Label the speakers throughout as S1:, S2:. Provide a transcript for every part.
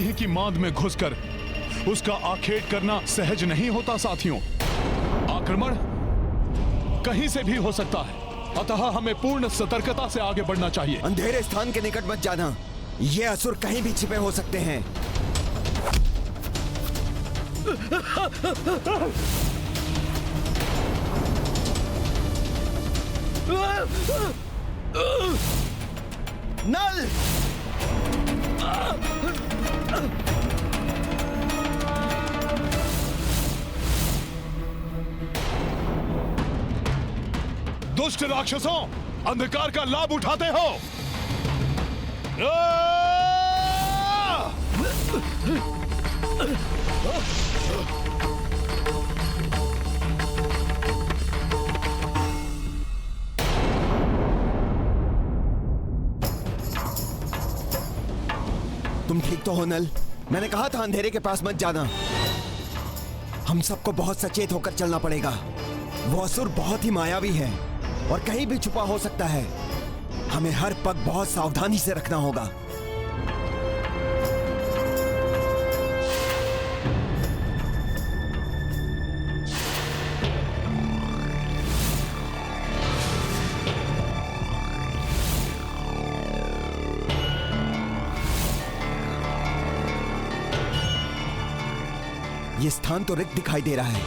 S1: ही की मांद में घुसकर उसका आखेट करना सहज नहीं होता साथियों। आक्रमण कहीं से भी हो सकता है, अतः हमें पूर्ण सतर्कता से आगे बढ़ना चाहिए।
S2: अंधेरे स्थान के निकट मत जाना, ये असुर कहीं भी छिपे हो सकते हैं। नल!
S1: दुष्ट राक्षसों, अंधकार का लाभ उठाते हो।
S2: तुम ठीक तो हो नल? मैंने कहा था अंधेरे के पास मत जाना। हम सबको बहुत सचेत होकर चलना पड़ेगा। वो असुर बहुत ही मायावी है और कहीं भी छुपा हो सकता है। हमें हर पग बहुत सावधानी से रखना होगा। ये स्थान तो रिक्त दिखाई दे रहा है।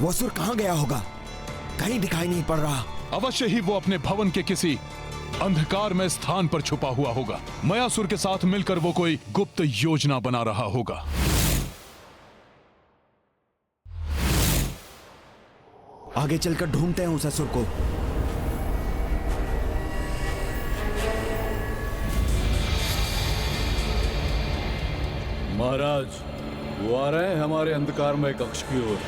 S2: वो असुर कहां गया होगा? कहीं दिखाई नहीं पड़ रहा।
S1: अवश्य ही वो अपने भवन के किसी अंधकार में स्थान पर छुपा हुआ होगा। मयासुर के साथ मिलकर वो कोई गुप्त योजना बना रहा होगा।
S2: आगे चलकर ढूंढते हैं उस असुर को।
S3: महाराज, वो आ रहे हैं हमारे अंधकारमय कक्ष की ओर।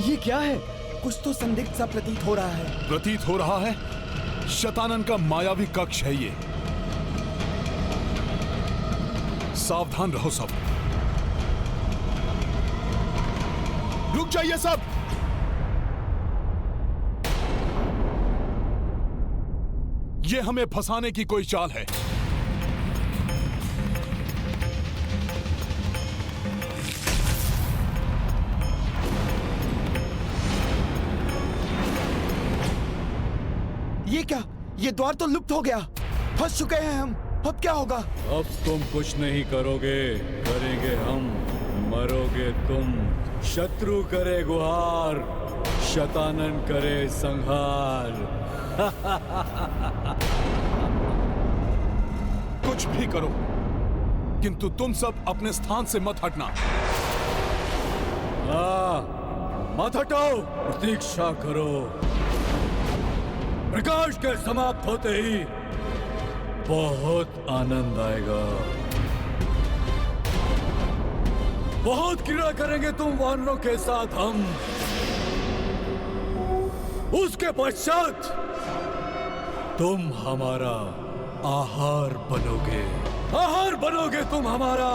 S2: ये क्या है? कुछ तो संदिग्ध सा प्रतीत हो रहा है।
S1: प्रतीत हो रहा है शतानन का मायावी कक्ष है ये। सावधान रहो सब। रुक जाइए सब। ये हमें फंसाने की कोई चाल है।
S2: ये क्या? ये द्वार तो लुप्त हो गया। फंस चुके हैं हम। अब क्या होगा?
S3: अब तुम कुछ नहीं करोगे, करेंगे हम। मरोगे तुम। शत्रु करे गुहार, शतानन करे संहार।
S1: कुछ भी करो, किंतु तुम सब अपने स्थान से मत हटना।
S3: मत हटाओ, प्रतीक्षा करो। प्रकाश के समाप्त होते ही बहुत आनंद आएगा। बहुत क्रीड़ा करेंगे तुम वानरों के साथ हम। उसके पश्चात तुम हमारा आहार बनोगे। आहार बनोगे तुम हमारा।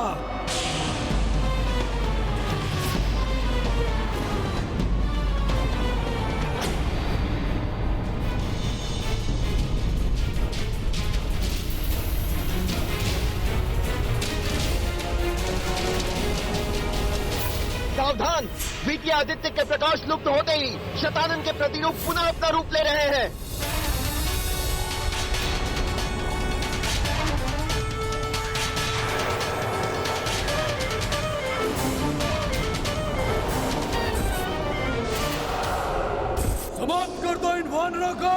S4: सावधान! द्वितीय आदित्य के प्रकाश लुप्त होते ही शतानन के प्रतिरूप पुनः अपना रूप ले रहे हैं।
S3: समाप्त कर दो इन वानरों को।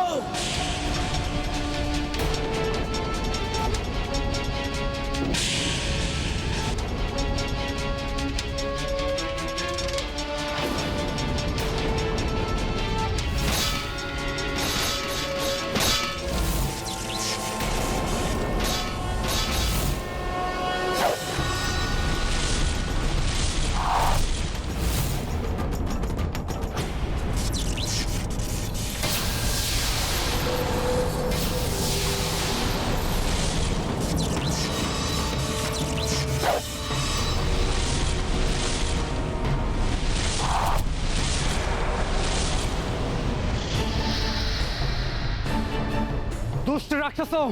S5: दुष्ट राक्षसों,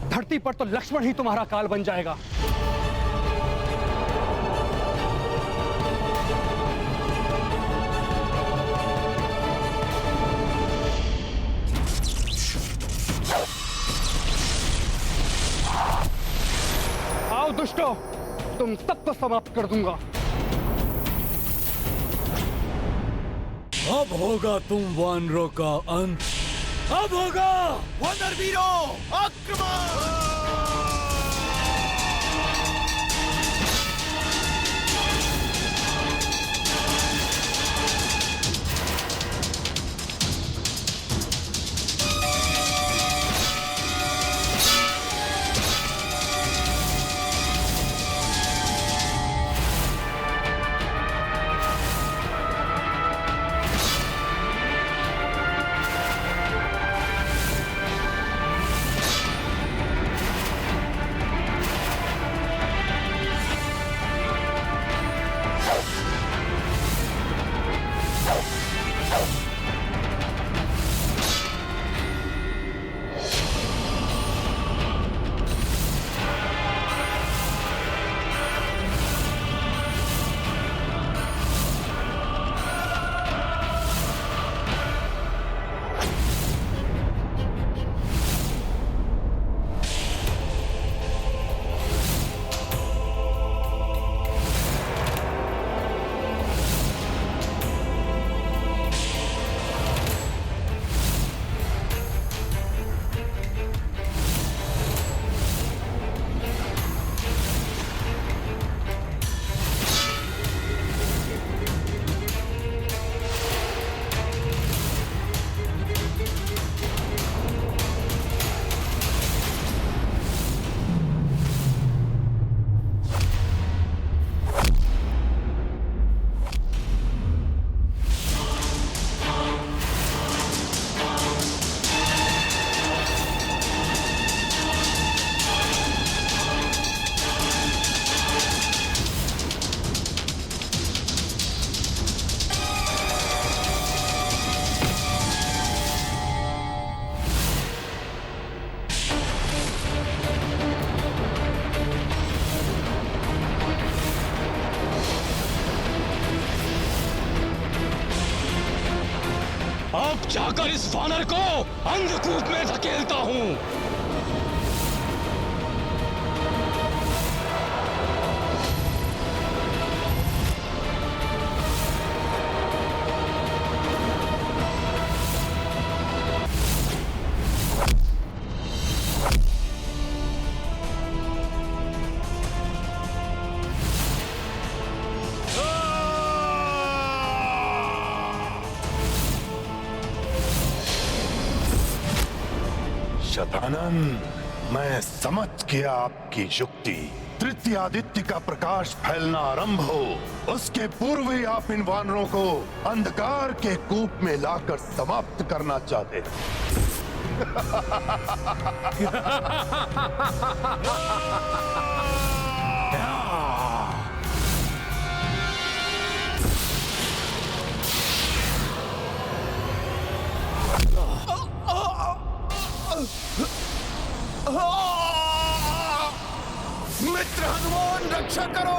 S5: धरती पर तो लक्ष्मण ही तुम्हारा काल बन जाएगा। आओ दुष्टों, तुम सबको समाप्त कर दूंगा।
S3: अब होगा तुम वानरों का अंत। अब होगा।
S2: वानर वीरों, आक्रमण!
S6: अब जाकर इस वानर को अंधकूप में धकेलता हूँ।
S7: शतानन, मैं समझ गया आपकी युक्ति। तृतीय आदित्य का प्रकाश फैलना आरंभ हो, उसके पूर्व ही आप इन वानरों को अंधकार के कूप में लाकर समाप्त करना चाहते हैं।
S2: मित्र हनुमान, रक्षा करो!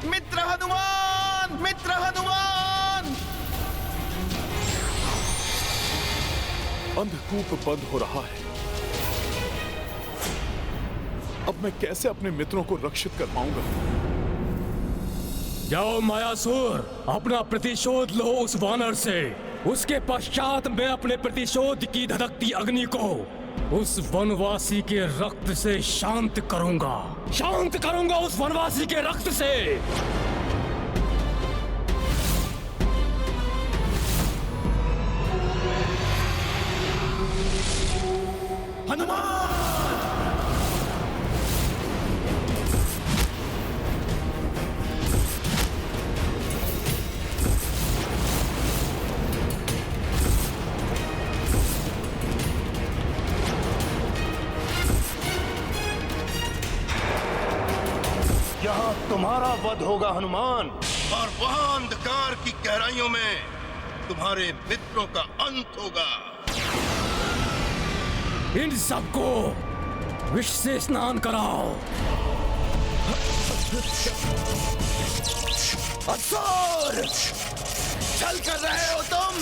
S2: मित्र हनुमान! मित्र हनुमान!
S1: अंधकूप बंद हो रहा है। अब मैं कैसे अपने मित्रों को रक्षित कर पाऊंगा?
S3: जाओ मायासुर, अपना प्रतिशोध लो उस वानर से।
S6: उसके पश्चात मैं अपने प्रतिशोध की धधकती अग्नि को उस वनवासी के रक्त से शांत करूंगा उस वनवासी के रक्त से।
S7: यहाँ तुम्हारा वध होगा हनुमान, और वहाँ अंधकार की गहराइयों में तुम्हारे मित्रों का अंत होगा।
S6: इन सबको विष से स्नान कराओ।
S2: असुर! छल कर रहे हो तुम?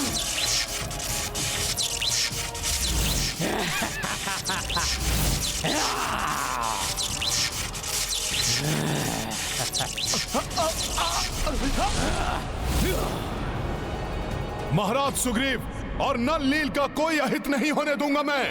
S1: महाराज सुग्रीव और नल नील का कोई अहित नहीं होने दूंगा मैं।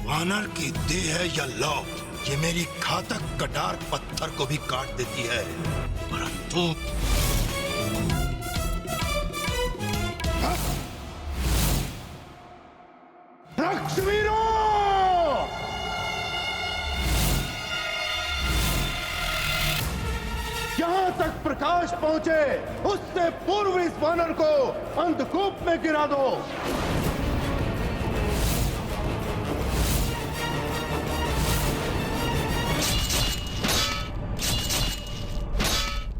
S7: वानर की देह है या लौ, ये मेरी घातक कटार पत्थर को भी काट देती है, परंतु वृक्षवीरों! जहां तक प्रकाश पहुंचे उससे पूर्व इस वानर को अंधकूप में गिरा दो।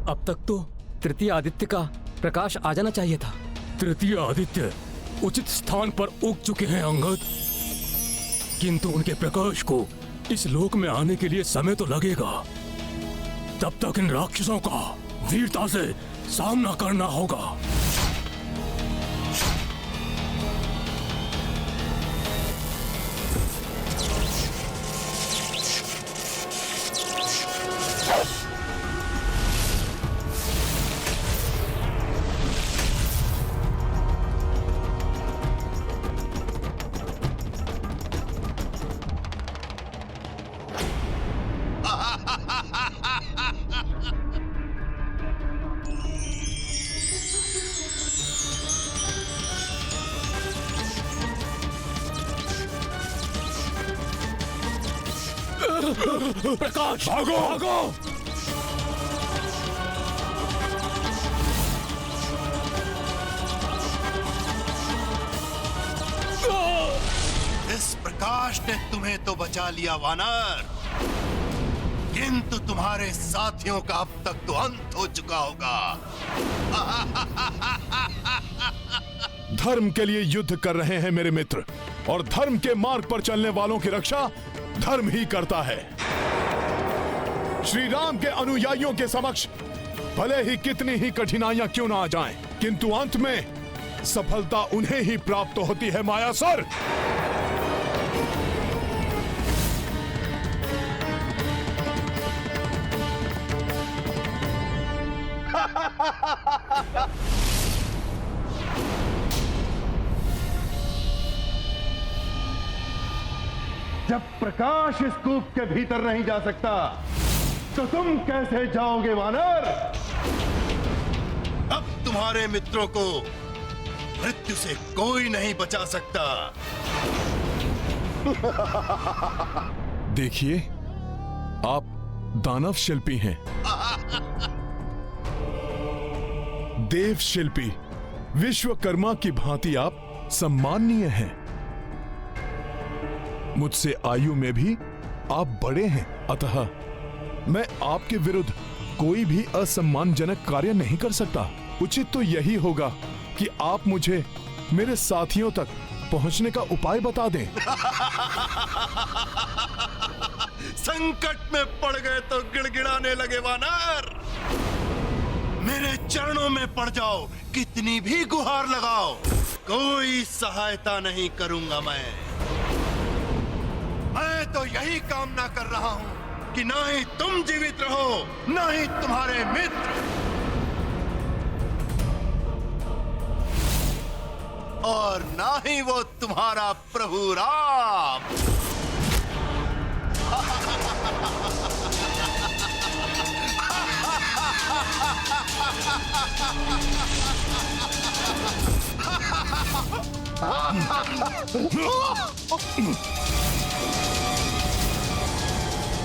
S6: अब तक तो तृतीय आदित्य का प्रकाश आ जाना चाहिए था। तृतीय आदित्य उचित स्थान पर उग चुके हैं अंगद, किंतु उनके प्रकाश को इस लोक में आने के लिए समय तो लगेगा। तब तक इन राक्षसों का वीरता से सामना करना होगा। प्रकाश भागो भागो!
S7: इस प्रकाश ने तुम्हें तो बचा लिया वानर, किंतु तुम्हारे साथियों का अब तक तो अंत हो चुका होगा।
S1: धर्म के लिए युद्ध कर रहे हैं मेरे मित्र, और धर्म के मार्ग पर चलने वालों की रक्षा धर्म ही करता है। श्री राम के अनुयायियों के समक्ष भले ही कितनी ही कठिनाइयां क्यों ना आ जाएं, किंतु अंत में सफलता उन्हें ही प्राप्त होती है मायासुर।
S7: जब प्रकाश इस कूप के भीतर नहीं जा सकता तो तुम कैसे जाओगे वानर? अब तुम्हारे मित्रों को मृत्यु से कोई नहीं बचा सकता।
S1: देखिए, आप दानव शिल्पी हैं, देव शिल्पी, विश्वकर्मा की भांति आप सम्माननीय हैं। मुझसे आयु में भी आप बड़े हैं, अतः मैं आपके विरुद्ध कोई भी असम्मानजनक कार्य नहीं कर सकता। उचित तो यही होगा कि आप मुझे मेरे साथियों तक पहुंचने का उपाय बता दें।
S7: संकट में पड़ गए तो गिड़गिड़ाने लगे वानर। मेरे चरणों में पड़ जाओ, कितनी भी गुहार लगाओ, कोई सहायता नहीं करूंगा। मैं तो यही कामना कर रहा हूं कि ना ही तुम जीवित रहो, ना ही तुम्हारे मित्र, और ना ही वो तुम्हारा प्रभु राम।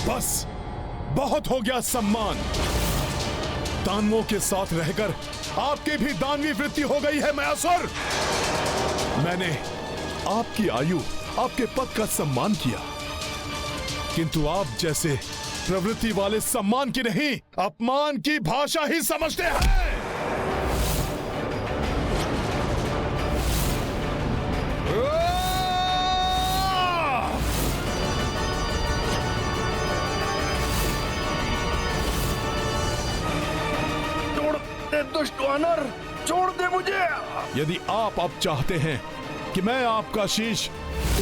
S1: बस बहुत हो गया सम्मान। दानवों के साथ रहकर आपकी भी दानवी वृत्ति हो गई है मयासुर। मैंने आपकी आयु, आपके पद का सम्मान किया, किंतु आप जैसे प्रवृत्ति वाले सम्मान की नहीं, अपमान की भाषा ही समझते हैं।
S7: छोड़ दे दुष्ट वानर, छोड़ दे मुझे।
S1: यदि आप अब चाहते हैं कि मैं आपका शीश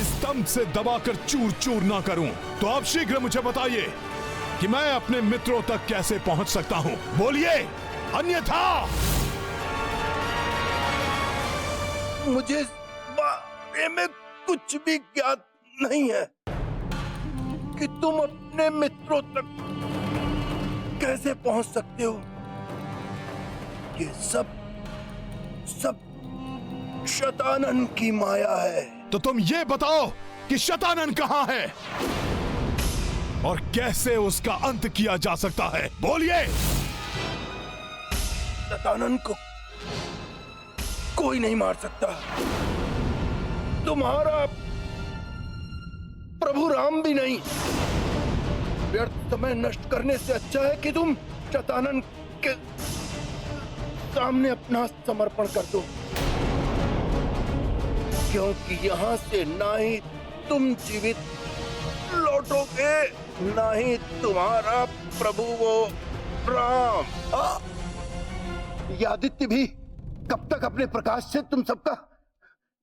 S1: स्तंभ से दबाकर चूर चूर ना करूं, तो आप शीघ्र मुझे बताइए कि मैं अपने मित्रों तक कैसे पहुंच सकता हूं। बोलिए, अन्यथा
S7: मुझे इस बारे में कुछ भी ज्ञात नहीं है कि तुम अपने मित्रों तक कैसे पहुंच सकते हो। ये सब शतानन की माया है।
S1: तो तुम ये बताओ कि शतानन कहां है और कैसे उसका अंत किया जा सकता है। बोलिए।
S7: शतानन को कोई नहीं मार सकता, तुम्हारा प्रभु राम भी नहीं। व्यर्थ समय नष्ट करने से अच्छा है कि तुम शतानन के सामने अपना समर्पण कर दो, क्योंकि यहाँ से ना ही तुम जीवित लौटोगे, ना ही तुम्हारा प्रभु वो राम। ये आदित्य भी कब तक अपने प्रकाश से तुम सबका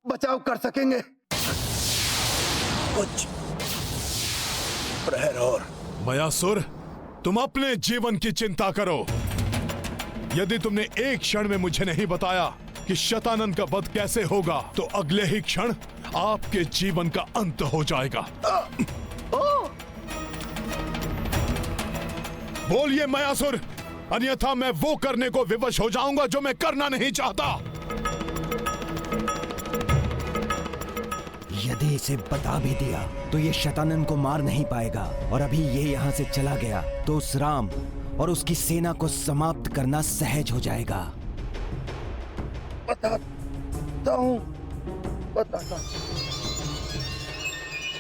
S7: बचाव कर सकेंगे? कुछ प्रहर और।
S1: मयासुर, तुम अपने जीवन की चिंता करो। यदि तुमने एक क्षण में मुझे नहीं बताया कि शतानन का वध कैसे होगा, तो अगले ही क्षण आपके जीवन का अंत हो जाएगा। बोलिए मयासुर, अन्यथा मैं वो करने को विवश हो जाऊंगा जो मैं करना नहीं चाहता।
S2: यदि इसे बता भी दिया तो ये शतानन को मार नहीं पाएगा, और अभी ये यहाँ से चला गया तो उस राम और उसकी सेना को समाप्त करना सहज हो जाएगा।
S7: बताता हूं।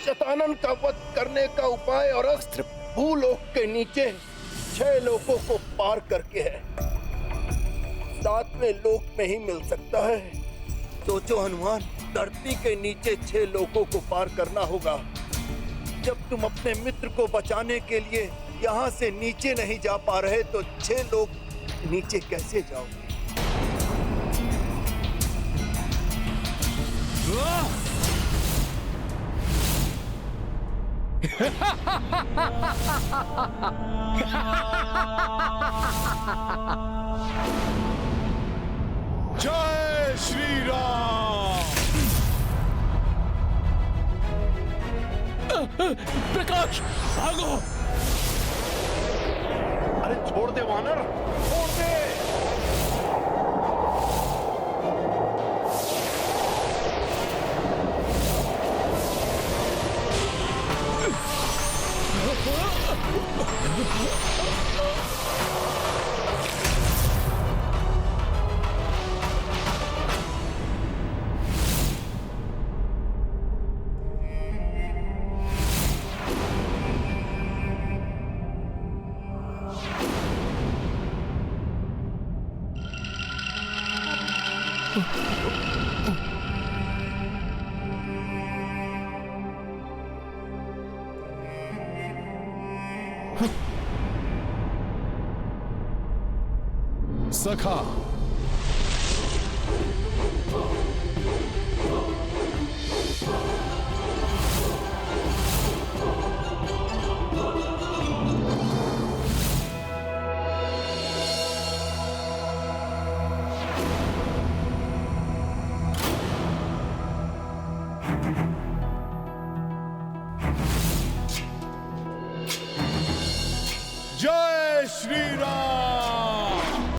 S7: शतानन का वध करने का उपाय और अस्त्र भूलोक के नीचे 6 लोकों को पार करके है, 7वें लोक में ही मिल सकता है। सोचो हनुमान, धरती के नीचे 6 लोकों को पार करना होगा। जब तुम अपने मित्र को बचाने के लिए यहाँ से नीचे नहीं जा पा रहे, तो 6 लोक नीचे कैसे जाओगे?
S1: जय श्री राम।
S6: प्रकाश, भागो।
S7: अरे छोड़ दे वानर, छोड़ दे।
S1: सखा,
S8: जय श्री राम।